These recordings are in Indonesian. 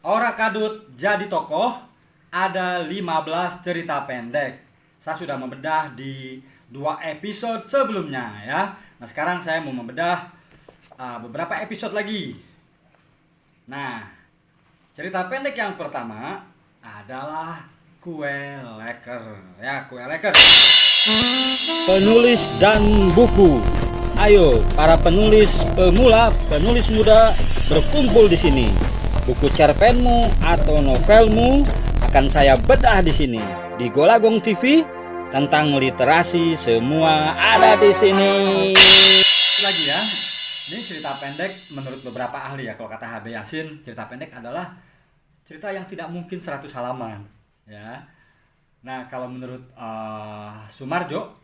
Ora Kadut jadi tokoh, ada 15 cerita pendek. Saya sudah membedah di 2 episode sebelumnya ya. Nah sekarang saya mau membedah beberapa episode lagi. Nah, cerita pendek yang pertama adalah Kue Leker. Ya, Kue Leker. Penulis dan buku. Ayo, para penulis pemula, penulis muda berkumpul di sini. Buku cerpenmu atau novelmu akan saya bedah di sini. Di Golagong TV tentang literasi semua ada di sini. Lagi ya. Ini cerita pendek menurut beberapa ahli ya. Kalau kata HB Yasin, cerita pendek adalah cerita yang tidak mungkin 100 halaman, ya. Nah, kalau menurut Sumarjo,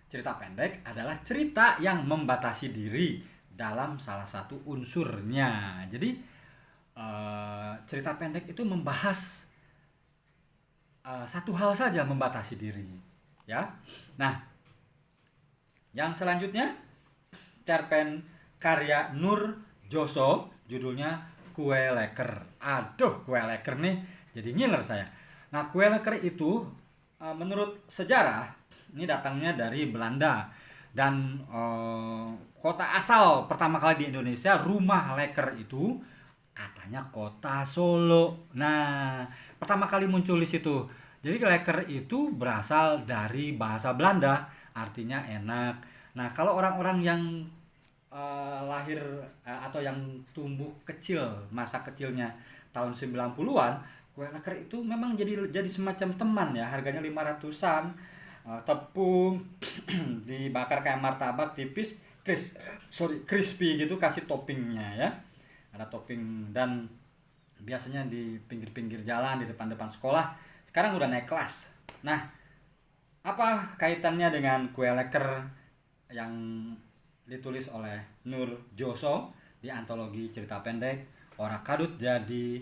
cerita pendek adalah cerita yang membatasi diri dalam salah satu unsurnya. Jadi cerita pendek itu membahas satu hal saja, membatasi diri, ya. Nah, yang selanjutnya cerpen karya Nur Joso, judulnya Kue Leker. Aduh, Kue Leker nih jadi ngiler saya. Nah, Kue Leker itu menurut sejarah ini datangnya dari Belanda dan kota asal pertama kali di Indonesia rumah leker itu katanya kota Solo. Nah, pertama kali muncul di situ. Jadi leker itu berasal dari bahasa Belanda, artinya enak. Nah, kalau orang-orang yang lahir atau yang tumbuh kecil, masa kecilnya tahun 90-an, kue leker itu memang jadi semacam teman ya, harganya 500-an. Tepung dibakar kayak martabak tipis, crispy gitu, kasih toppingnya ya. Ada topping dan biasanya di pinggir-pinggir jalan, di depan-depan sekolah. Sekarang udah naik kelas. Nah, apa kaitannya dengan kue leker yang ditulis oleh Nur Joso di antologi cerita pendek Ora Kadut jadi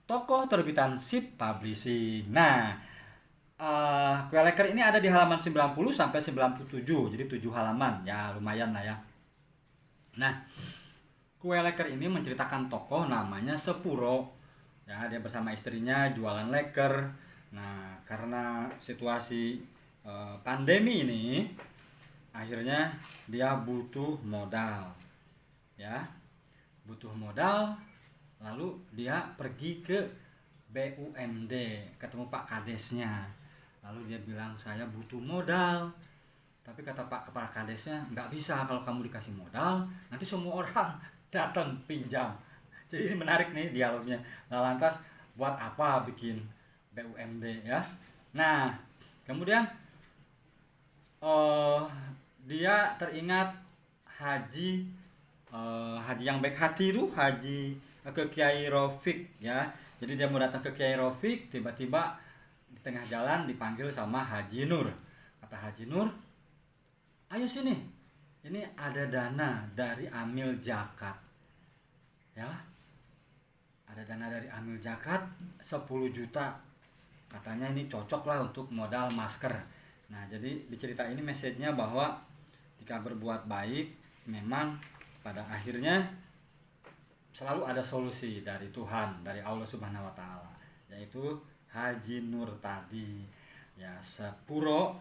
tokoh terbitan Sip Publishing. Nah, Kue Leker ini ada di halaman 90 sampai 97, jadi 7 halaman, ya lumayan lah ya. Nah, Kue Leker ini menceritakan tokoh namanya Sepuro. Ya, dia bersama istrinya jualan leker. Nah, karena situasi pandemi ini, akhirnya dia butuh modal. Ya, butuh modal, lalu dia pergi ke BUMD, ketemu Pak Kadesnya. Lalu dia bilang, saya butuh modal. Tapi kata Pak Kepala Kadesnya, nggak bisa kalau kamu dikasih modal, nanti semua orang datang pinjam. Jadi ini menarik nih dialognya. Nah, lantas buat apa bikin BUMD ya? Nah, kemudian dia teringat haji haji yang baik hati itu, haji ke Kiai Rofik ya. Jadi dia mau datang ke Kiai Rofik, tiba-tiba di tengah jalan dipanggil sama Haji Nur. Kata Haji Nur, ayo sini, ini ada dana dari Amil Zakat ya, ada dana dari Amil Zakat 10 juta, katanya ini cocok lah untuk modal masker. Nah, jadi di cerita ini message-nya bahwa jika berbuat baik memang pada akhirnya selalu ada solusi dari Tuhan, dari Allah Subhanahu wa taala, yaitu Haji Nur tadi. Ya, Sepuro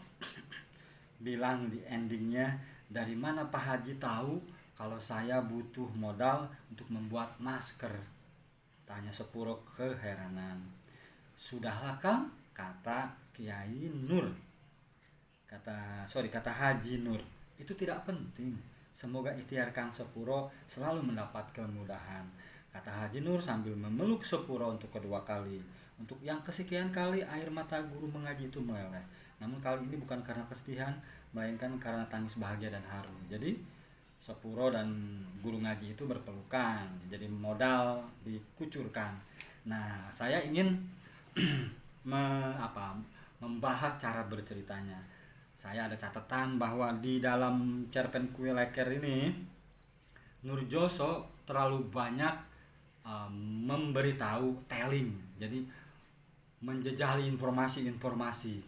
bilang di endingnya, dari mana Pak Haji tahu kalau saya butuh modal untuk membuat masker? Tanya Sepuro keheranan. Sudahlah Kang, kata Kiai Nur. Kata Haji Nur, itu tidak penting. Semoga ikhtiar Kang Sepuro selalu mendapat kemudahan, kata Haji Nur sambil memeluk Sepuro untuk kedua kali. Untuk yang kesekian kali air mata guru mengaji itu meleleh. Namun kali ini bukan karena kesedihan, melainkan karena tangis bahagia dan haru. Jadi Sepuro dan guru ngaji itu berpelukan, jadi modal dikucurkan. Nah, saya ingin membahas cara berceritanya. Saya ada catatan bahwa di dalam cerpen Kue Leker ini Nur Joso terlalu banyak memberitahu, telling, jadi menjejali informasi-informasi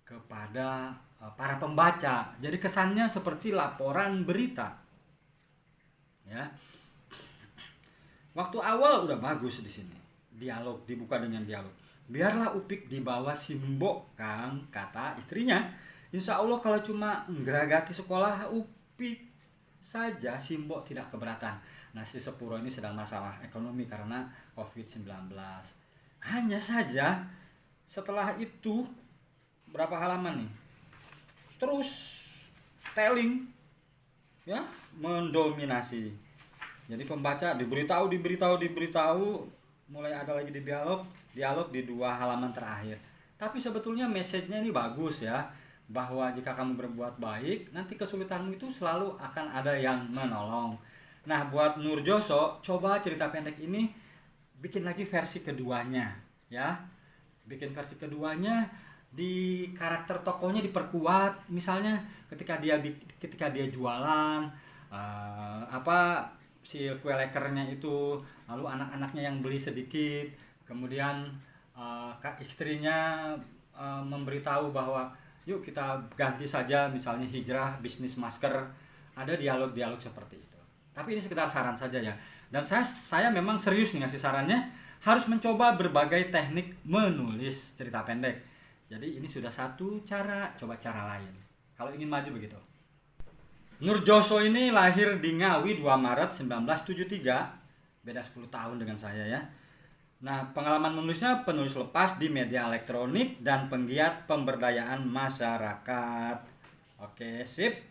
kepada para pembaca. Jadi kesannya seperti laporan berita, ya. Waktu awal udah bagus di sini. Dialog dibuka dengan dialog. Biarlah Upik dibawa Simbo, Kang, kata istrinya. Insya Allah kalau cuma ngeragati sekolah Upik saja Simbo tidak keberatan. Nah, si Sepuro ini sedang masalah ekonomi karena COVID-19. Hanya saja setelah itu berapa halaman nih? Terus telling ya, mendominasi. Jadi pembaca diberitahu, mulai ada lagi di dialog di 2 halaman terakhir. Tapi sebetulnya message-nya ini bagus ya, bahwa jika kamu berbuat baik, nanti kesulitanmu itu selalu akan ada yang menolong. Nah, buat Nurjoso, coba cerita pendek ini bikin lagi versi keduanya ya. Bikin versi keduanya, di karakter tokohnya diperkuat, misalnya ketika dia jualan si kue lekernya itu, lalu anak-anaknya yang beli sedikit, kemudian istrinya memberitahu bahwa yuk kita ganti saja misalnya hijrah bisnis masker. Ada dialog-dialog seperti itu. Tapi ini sekedar saran saja ya. Dan saya memang serius nih ngasih sarannya, harus mencoba berbagai teknik menulis cerita pendek. Jadi ini sudah satu cara, coba cara lain kalau ingin maju begitu. Nurjoso ini lahir di Ngawi 2 Maret 1973, beda 10 tahun dengan saya ya. Nah, pengalaman menulisnya penulis lepas di media elektronik dan penggiat pemberdayaan masyarakat. Oke, sip.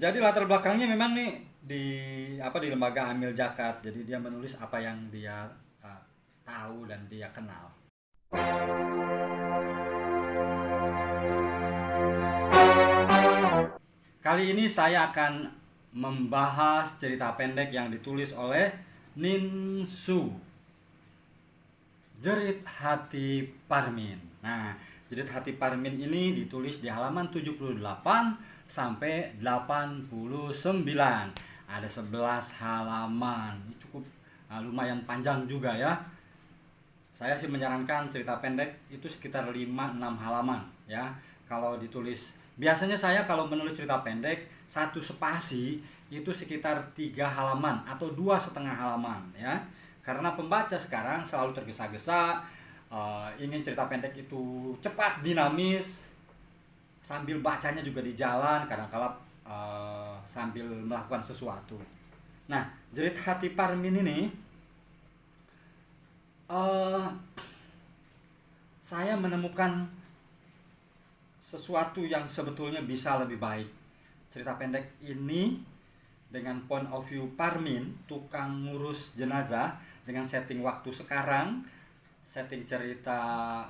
Jadi latar belakangnya memang nih di lembaga Amil Zakat. Jadi dia menulis apa yang dia tahu dan dia kenal. Kali ini saya akan membahas cerita pendek yang ditulis oleh Ninsu, Jerit Hati Parmin. Nah, Jerit Hati Parmin ini ditulis di halaman 78 sampai 89. Ada 11 halaman. Ini cukup lumayan panjang juga ya. Saya sih menyarankan cerita pendek itu sekitar 5-6 halaman ya. Kalau ditulis, biasanya saya kalau menulis cerita pendek 1 spasi itu sekitar 3 halaman atau 2,5 halaman ya. Karena pembaca sekarang selalu tergesa-gesa, ingin cerita pendek itu cepat, dinamis, sambil bacanya juga di jalan, kadang-kala sambil melakukan sesuatu. Nah, Jerit Hati Parmin ini saya menemukan sesuatu yang sebetulnya bisa lebih baik. Cerita pendek ini dengan point of view Parmin, tukang ngurus jenazah, dengan setting waktu sekarang, setting cerita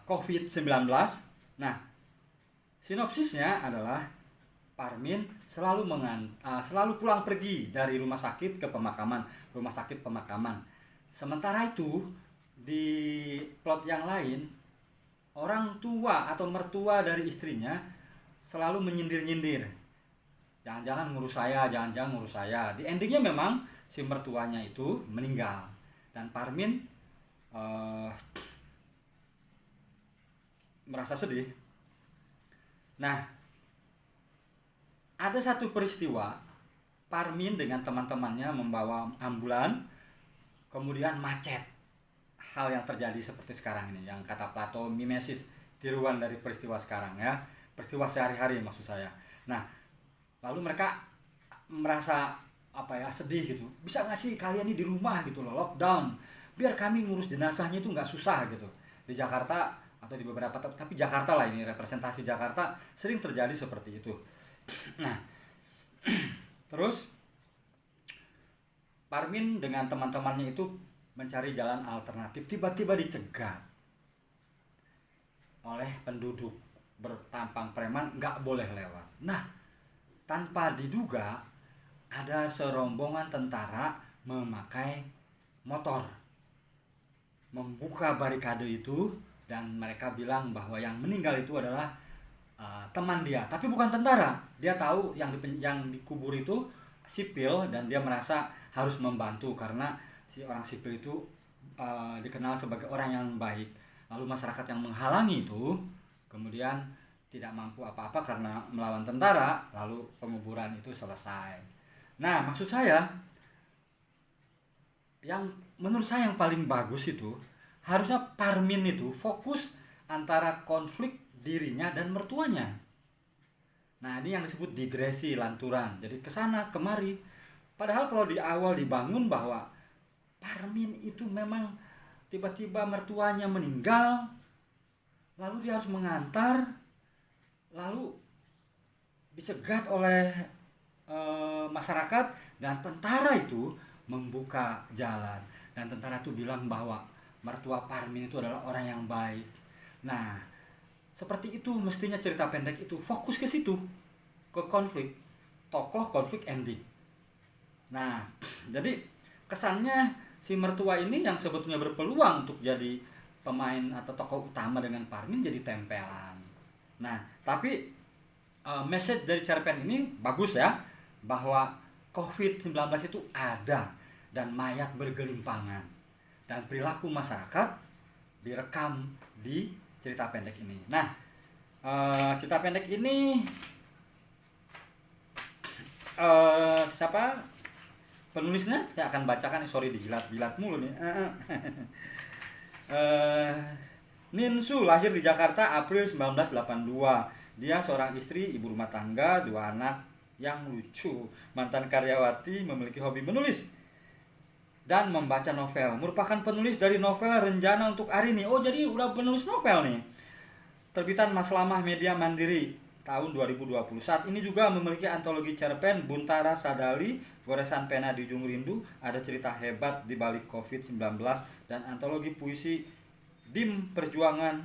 COVID-19. Nah, sinopsisnya adalah Parmin selalu pulang pergi dari rumah sakit ke pemakaman, Sementara itu di plot yang lain, orang tua atau mertua dari istrinya selalu menyindir-nyindir. Jangan-jangan ngurus saya. Di endingnya memang si mertuanya itu meninggal dan Parmin merasa sedih. Nah, ada satu peristiwa, Parmin dengan teman-temannya membawa ambulan, kemudian macet. Hal yang terjadi seperti sekarang ini, yang kata Plato mimesis, tiruan dari peristiwa sekarang ya, peristiwa sehari-hari maksud saya. Nah, lalu mereka merasa sedih gitu. Bisa nggak sih kalian ini di rumah gitu loh, lockdown, biar kami ngurus jenazahnya itu nggak susah gitu. Di Jakarta atau di beberapa, tapi Jakarta lah, ini representasi Jakarta, sering terjadi seperti itu. Nah, terus Parmin dengan teman-temannya itu mencari jalan alternatif, tiba-tiba dicegat oleh penduduk bertampang preman, nggak boleh lewat. Nah, tanpa diduga ada serombongan tentara memakai motor membuka barikade itu, dan mereka bilang bahwa yang meninggal itu adalah teman dia, tapi bukan tentara. Dia tahu yang dikubur itu sipil dan dia merasa harus membantu karena si orang sipil itu dikenal sebagai orang yang baik. Lalu masyarakat yang menghalangi itu kemudian tidak mampu apa-apa karena melawan tentara, lalu penguburan itu selesai. Nah, maksud saya yang menurut saya yang paling bagus itu harusnya Parmin itu fokus antara konflik dirinya dan mertuanya. Nah, ini yang disebut digresi lanturan. Jadi kesana kemari. Padahal kalau di awal dibangun bahwa Parmin itu memang tiba-tiba mertuanya meninggal, lalu dia harus mengantar, lalu dicegat oleh masyarakat, dan tentara itu membuka jalan, dan tentara itu bilang bahwa mertua Parmin itu adalah orang yang baik. Nah, seperti itu mestinya cerita pendek itu fokus ke situ, ke konflik, tokoh konflik ending. Nah, jadi kesannya si mertua ini yang sebetulnya berpeluang untuk jadi pemain atau tokoh utama dengan Parmin jadi tempelan. Nah, tapi message dari cerpen ini bagus ya, bahwa COVID-19 itu ada dan mayat bergelimpangan, dan perilaku masyarakat direkam di cerita pendek ini. Nah, cerita pendek ini siapa penulisnya? Saya akan bacakan. Sorry, dijilat-jilat mulu nih. Ninsu lahir di Jakarta April 1982. Dia seorang istri, ibu rumah tangga, 2 anak yang lucu, mantan karyawati, memiliki hobi menulis dan membaca novel. Merupakan penulis dari novel Renjana untuk Arini. Oh, jadi udah penulis novel nih. Terbitan Maslamah Media Mandiri tahun 2020. Saat ini juga memiliki antologi cerpen Buntara Sadali, Goresan Pena di Ujung Rindu, Ada Cerita Hebat di Balik COVID-19, dan antologi puisi Dim Perjuangan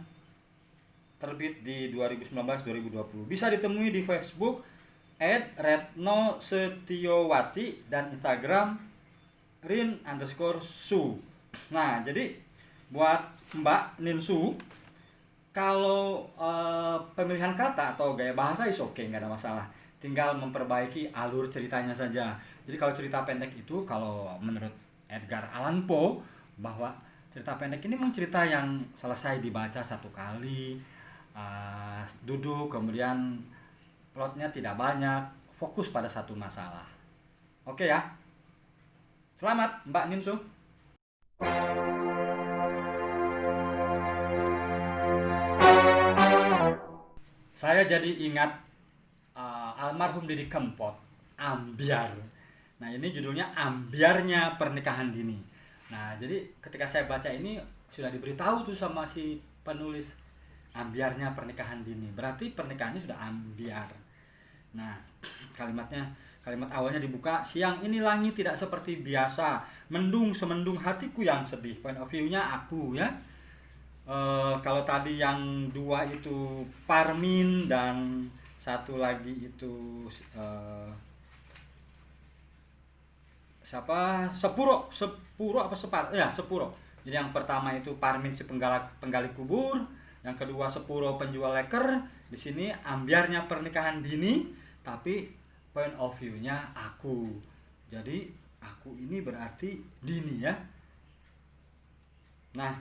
terbit di 2019-2020. Bisa ditemui di Facebook @retnosetiowati dan Instagram rin_su. Nah, jadi buat Mbak Ninsu, kalau pemilihan kata atau gaya bahasa is oke, nggak ada masalah. Tinggal memperbaiki alur ceritanya saja. Jadi kalau cerita pendek itu, kalau menurut Edgar Allan Poe, bahwa cerita pendek ini memang cerita yang selesai dibaca satu kali, duduk, kemudian plotnya tidak banyak, fokus pada satu masalah. Oke ya. Selamat Mbak Ninsu. Saya jadi ingat almarhum Didi Kempot, Ambyar. Nah, ini judulnya Ambyarnya Pernikahan Dini. Nah, jadi ketika saya baca ini sudah diberitahu tuh sama si penulis, ambyarnya pernikahan dini. Berarti pernikahannya sudah ambyar. Nah, kalimat awalnya dibuka, siang ini langit tidak seperti biasa, mendung semendung hatiku yang sedih. Point of view-nya aku ya. Kalau tadi yang 2 itu Parmin dan satu lagi itu siapa? Sepuro apa Separ? Ya, Sepuro. Jadi yang pertama itu Parmin si penggali kubur, yang kedua Sepuro penjual leker. Di sini ambyarnya pernikahan dini, tapi point of view-nya aku. Jadi aku ini berarti dini ya. Nah,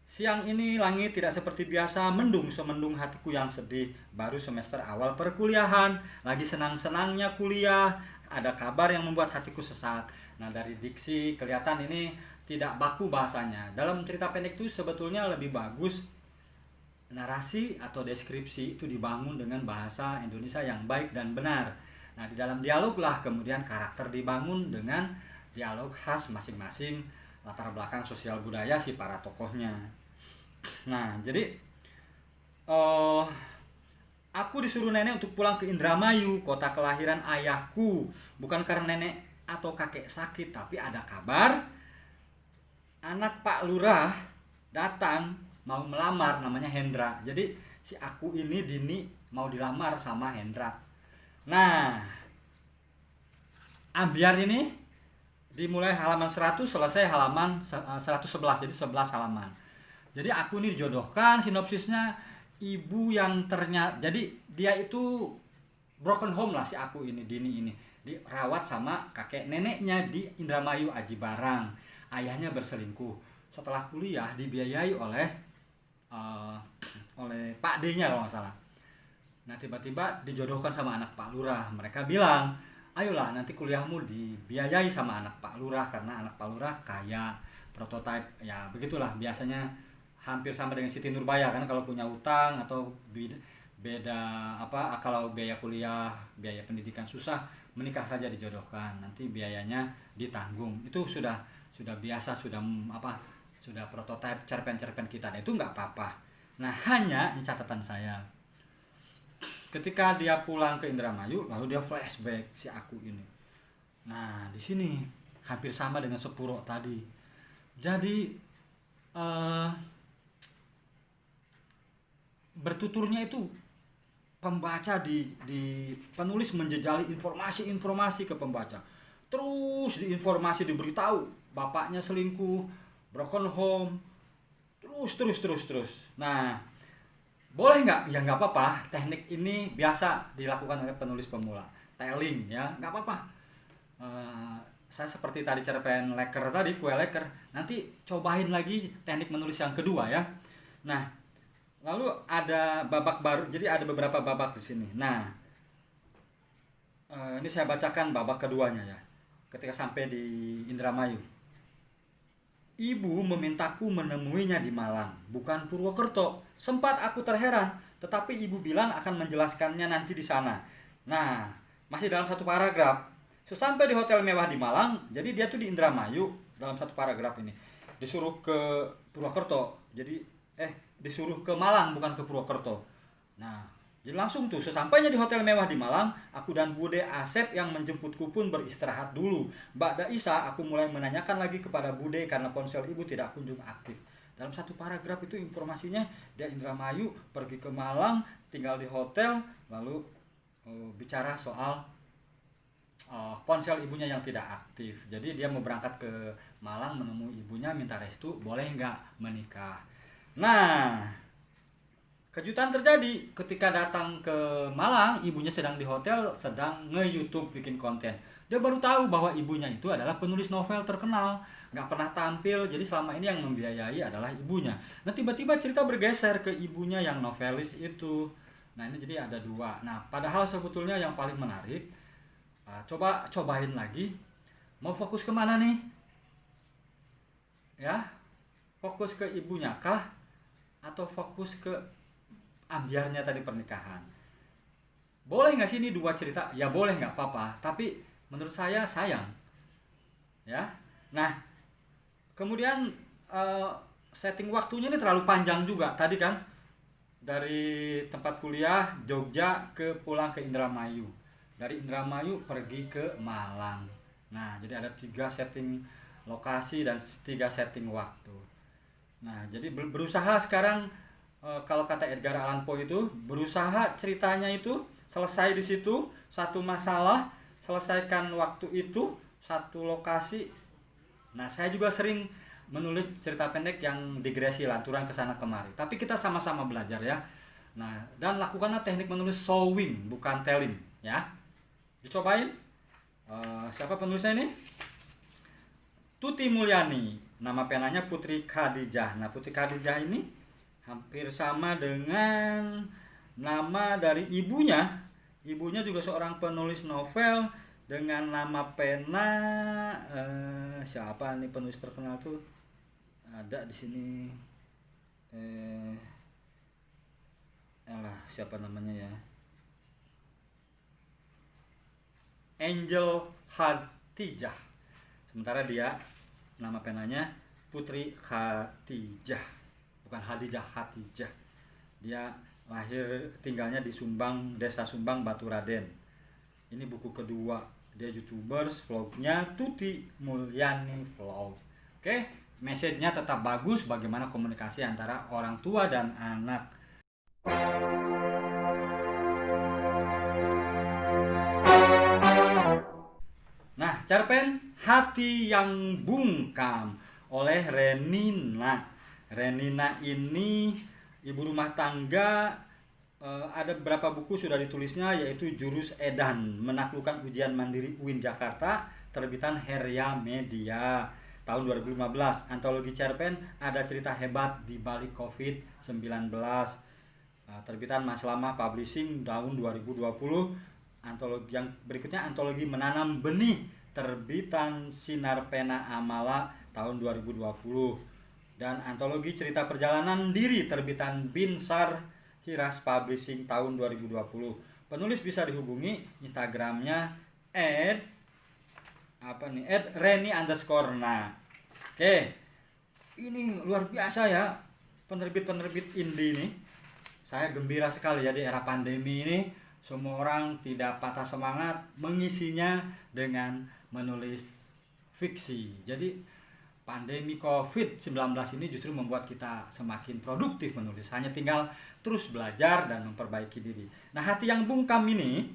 siang ini langit tidak seperti biasa, mendung semendung hatiku yang sedih. Baru semester awal perkuliahan, lagi senang-senangnya kuliah, ada kabar yang membuat hatiku sesak. Nah, dari diksi kelihatan ini tidak baku bahasanya. Dalam cerita pendek itu sebetulnya lebih bagus narasi atau deskripsi itu dibangun dengan bahasa Indonesia yang baik dan benar. Nah, di dalam dialog lah kemudian karakter dibangun dengan dialog khas masing-masing latar belakang sosial budaya si para tokohnya. Nah, jadi aku disuruh nenek untuk pulang ke Indramayu, kota kelahiran ayahku. Bukan karena nenek atau kakek sakit, tapi ada kabar anak Pak Lurah datang mau melamar, namanya Hendra. Jadi si aku ini Dini mau dilamar sama Hendra. Nah, ambyar ini dimulai halaman 100, selesai halaman 111, jadi 11 halaman. Jadi aku ini dijodohkan, sinopsisnya ibu yang ternyata, jadi dia itu broken home lah si aku ini, Dini ini. Dirawat sama kakek neneknya di Indramayu Aji Barang. Ayahnya berselingkuh. Setelah kuliah dibiayai oleh Pak D-nya kalau nggak salah. Nah, tiba-tiba dijodohkan sama anak Pak Lurah. Mereka bilang, ayolah nanti kuliahmu dibiayai sama anak Pak Lurah karena anak Pak Lurah kaya, prototipe ya begitulah biasanya hampir sama dengan Siti Nurbaya kan kalau punya utang atau beda apa kalau biaya kuliah, biaya pendidikan susah, menikah saja dijodohkan, nanti biayanya ditanggung. Itu sudah biasa, sudah prototipe cerpen-cerpen kita. Nah, itu nggak apa-apa. Nah, hanya ini catatan saya. Ketika dia pulang ke Indramayu, lalu dia flashback si aku ini. Nah, di sini hampir sama dengan Sepuro tadi. Jadi bertuturnya itu pembaca di penulis menjejali informasi ke pembaca. Terus diberitahu bapaknya selingkuh, broken home, terus. Nah, boleh nggak? Ya nggak apa-apa. Teknik ini biasa dilakukan oleh penulis pemula. Telling ya, nggak apa-apa. Saya seperti tadi cerpen leker tadi, kue leker. Nanti cobain lagi teknik menulis yang kedua ya. Nah, lalu ada babak baru. Jadi ada beberapa babak di sini. Nah, ini saya bacakan babak keduanya ya. Ketika sampai di Indramayu. Ibu memintaku menemuinya di Malang, bukan Purwokerto. Sempat aku terheran, tetapi ibu bilang akan menjelaskannya nanti di sana. Nah, masih dalam satu paragraf. Sesampai di hotel mewah di Malang, jadi dia tuh di Indramayu dalam satu paragraf ini. Disuruh ke Purwokerto. Jadi disuruh ke Malang bukan ke Purwokerto. Nah, jadi langsung tuh sesampainya di hotel mewah di Malang, aku dan Bude Asep yang menjemputku pun beristirahat dulu. Ba'da Isya aku mulai menanyakan lagi kepada Bude karena ponsel ibu tidak kunjung aktif. Dalam satu paragraf itu informasinya dia Indramayu, pergi ke Malang, tinggal di hotel, lalu bicara soal ponsel ibunya yang tidak aktif. Jadi dia mau berangkat ke Malang menemui ibunya minta restu, boleh nggak menikah. Nah, kejutan terjadi ketika datang ke Malang, ibunya sedang di hotel, sedang nge-YouTube bikin konten. Dia baru tahu bahwa ibunya itu adalah penulis novel terkenal, nggak pernah tampil, jadi selama ini yang membiayai adalah ibunya. Nah, tiba-tiba cerita bergeser ke ibunya yang novelis itu. Nah, ini jadi ada dua. Nah, padahal sebetulnya yang paling menarik, cobain lagi. Mau fokus kemana nih? Ya, fokus ke ibunya kah? Atau fokus ke ambiarnya tadi pernikahan? Boleh nggak sih ini dua cerita? Ya boleh, nggak apa-apa. Tapi menurut saya sayang. Ya. Nah, kemudian setting waktunya ini terlalu panjang juga. Tadi kan dari tempat kuliah Jogja pulang ke Indramayu. Dari Indramayu pergi ke Malang. Nah, jadi ada 3 setting lokasi dan 3 setting waktu. Nah, jadi berusaha sekarang kalau kata Edgar Allan Poe itu berusaha ceritanya itu selesai di situ, satu masalah, selesaikan waktu itu, satu lokasi. Nah, saya juga sering menulis cerita pendek yang digresi lanturan ke sana kemari. Tapi kita sama-sama belajar ya. Nah, dan lakukanlah teknik menulis sewing bukan telling ya. Dicobain. Siapa penulisnya ini? Tuti Mulyani. Nama penanya Putri Khadijah. Nah, Putri Khadijah ini hampir sama dengan nama dari ibunya. Ibunya juga seorang penulis novel dengan nama pena siapa nih penulis terkenal tuh? Ada di sini. Siapa namanya ya? Angel Khadijah. Sementara dia nama penanya Putri Khadijah. Bukan Khadijah, Khatijah. Dia lahir tinggalnya di Sumbang, Desa Sumbang, Baturaden. Ini buku kedua. Dia YouTubers, vlognya Tuti Mulyani Vlog. Oke, message-nya tetap bagus bagaimana komunikasi antara orang tua dan anak. Nah, cerpen Hati yang Bungkam oleh Renina. Renina ini ibu rumah tangga. Ada beberapa buku sudah ditulisnya, yaitu Jurus Edan, Menaklukkan Ujian Mandiri UIN Jakarta, terbitan Herya Media tahun 2015. Antologi cerpen Ada Cerita Hebat di Balik COVID-19, terbitan Mas Lama Publishing tahun 2020. antologi yang berikutnya, antologi Menanam Benih terbitan Sinar Pena Amala tahun 2020, dan antologi Cerita Perjalanan Diri terbitan Binsar Hiras Publishing tahun 2020. Penulis bisa dihubungi Instagramnya @reni_. Oke, ini luar biasa ya penerbit-penerbit indie ini. Saya gembira sekali ya di era pandemi ini, semua orang tidak patah semangat mengisinya dengan menulis fiksi. Jadi pandemi COVID-19 ini justru membuat kita semakin produktif menulis. Hanya tinggal terus belajar dan memperbaiki diri. Nah, Hati yang Bungkam ini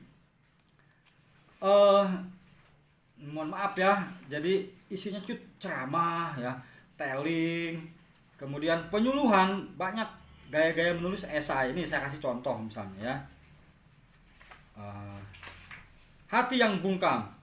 mohon maaf ya, jadi isinya ceramah ya, telling, kemudian penyuluhan, banyak gaya-gaya menulis esai. Ini saya kasih contoh misalnya ya. Hati yang Bungkam.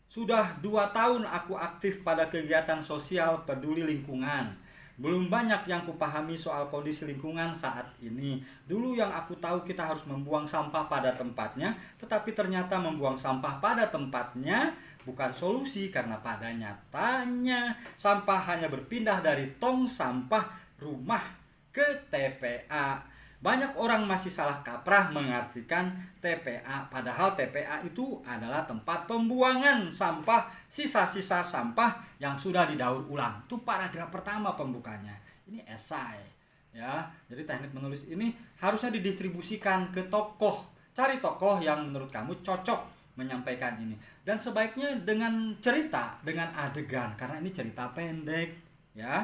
Sudah 2 tahun aku aktif pada kegiatan sosial peduli lingkungan. Belum banyak yang kupahami soal kondisi lingkungan saat ini. Dulu yang aku tahu kita harus membuang sampah pada tempatnya, tetapi ternyata membuang sampah pada tempatnya bukan solusi, karena pada nyatanya sampah hanya berpindah dari tong sampah rumah ke TPA. Banyak orang masih salah kaprah mengartikan TPA, padahal TPA itu adalah tempat pembuangan sampah, sisa-sisa sampah yang sudah didaur ulang. Itu paragraf pertama pembukanya. Ini esai ya. Jadi teknik menulis ini harusnya didistribusikan ke tokoh. Cari tokoh yang menurut kamu cocok menyampaikan ini. Dan sebaiknya dengan cerita, dengan adegan, karena ini cerita pendek ya.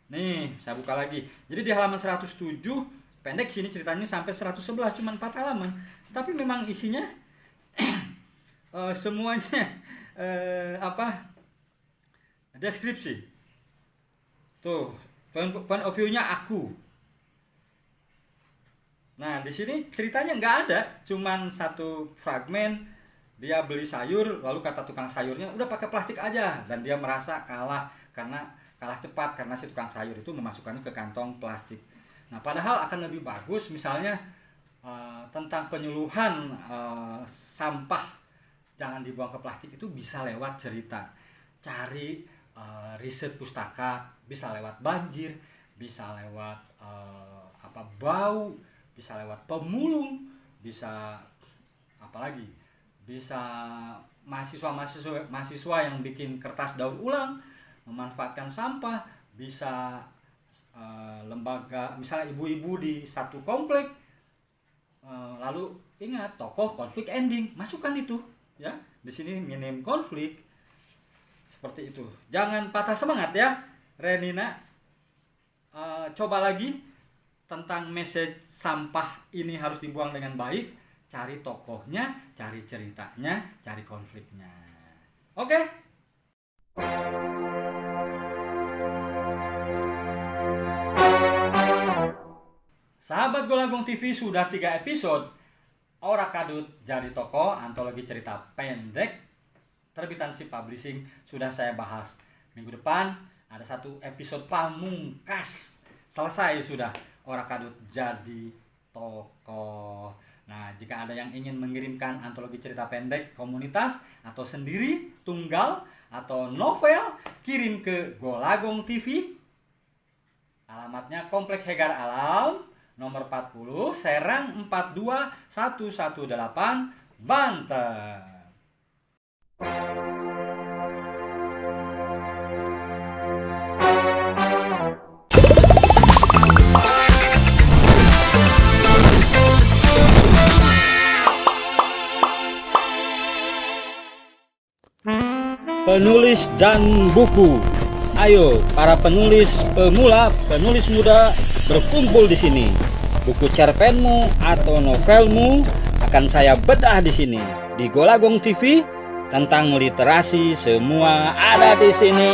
Nih, saya buka lagi. Jadi di halaman 107 pendek, sini ceritanya sampai 111, cuma 4 halaman. Tapi memang isinya semuanya deskripsi. Tuh, point of view-nya aku. Nah, di sini ceritanya nggak ada, cuman satu fragmen. Dia beli sayur, lalu kata tukang sayurnya, udah pakai plastik aja. Dan dia merasa kalah cepat karena si tukang sayur itu memasukkannya ke kantong plastik. Nah, padahal akan lebih bagus misalnya tentang penyuluhan sampah jangan dibuang ke plastik itu bisa lewat cerita. Cari riset pustaka, bisa lewat banjir, bisa lewat bau, bisa lewat pemulung, bisa apalagi? Bisa mahasiswa yang bikin kertas daur ulang, memanfaatkan sampah, bisa lembaga, misalnya ibu-ibu di satu komplek, lalu ingat tokoh konflik ending, masukkan itu ya. Di sini minim konflik, seperti itu. Jangan patah semangat ya, Renina. Coba lagi tentang message sampah ini harus dibuang dengan baik. Cari tokohnya, cari ceritanya, cari konfliknya. Oke? Sahabat Golagong TV, sudah 3 episode Ora Kadut Jadi Tokoh, antologi cerita pendek terbitan Si Publishing sudah saya bahas. Minggu depan ada 1 episode pamungkas. Selesai sudah Ora Kadut Jadi Tokoh. Nah, jika ada yang ingin mengirimkan antologi cerita pendek komunitas atau sendiri, tunggal, atau novel, kirim ke Golagong TV. Alamatnya Komplek Hegar Alam, nomor 40, Serang 42118, Banten. Penulis dan buku. Ayo para penulis pemula, penulis muda berkumpul di sini. Buku cerpenmu atau novelmu akan saya bedah di sini. Di Golagong TV tentang literasi semua ada di sini.